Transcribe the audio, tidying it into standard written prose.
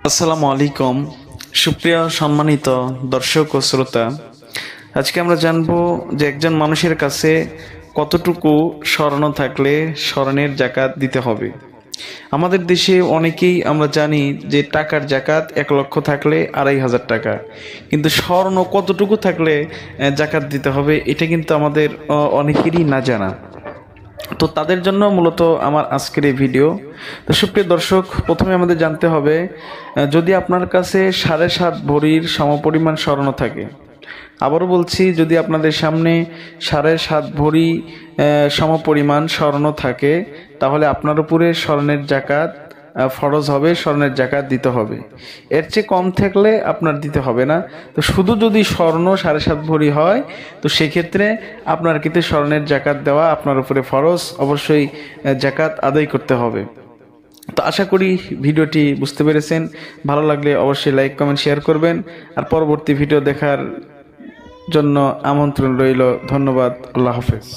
আসসালামু আলাইকুম সুপ্রিয় সম্মানিত দর্শক ও শ্রোতা। আজকে আমরা জানবো যে একজন মানুষের কাছে কতটুকু স্বর্ণ থাকলে স্বর্ণের জাকাত দিতে হবে। আমাদের দেশে অনেকেই আমরা জানি যে টাকার জাকাত 1 লক্ষ থাকলে 2,500 টাকা, কিন্তু স্বর্ণ কতটুকু থাকলে জাকাত দিতে হবে এটা কিন্তু আমাদের অনেকেরই না জানা। তো তাদের জন্য মূলত আমার আজকের এই ভিডিও। তো সুপ্রিয় দর্শক, প্রথমে আমাদের জানতে হবে, যদি আপনার কাছে 7.5 ভরির সমপরিমাণ স্বর্ণ থাকে, আবারও বলছি, যদি আপনাদের সামনে 7.5 ভরি সমপরিমাণ স্বর্ণ থাকে, তাহলে আপনার উপরে স্বর্ণের জাকাত ফরজ হবে, স্বর্ণের জাকাত দিতে হবে। এর চেয়ে কম থাকলে আপনার দিতে হবে না। তো শুধু যদি স্বর্ণ 7.5 ভরি হয়, তো সেক্ষেত্রে আপনার কিন্তু স্বর্ণের জাকাত দেওয়া আপনার উপরে ফরজ, অবশ্যই জাকাত আদায় করতে হবে। তো আশা করি ভিডিওটি বুঝতে পেরেছেন। ভালো লাগলে অবশ্যই লাইক কমেন্ট শেয়ার করবেন, আর পরবর্তী ভিডিও দেখার জন্য আমন্ত্রণ রইল। ধন্যবাদ। আল্লাহ হাফেজ।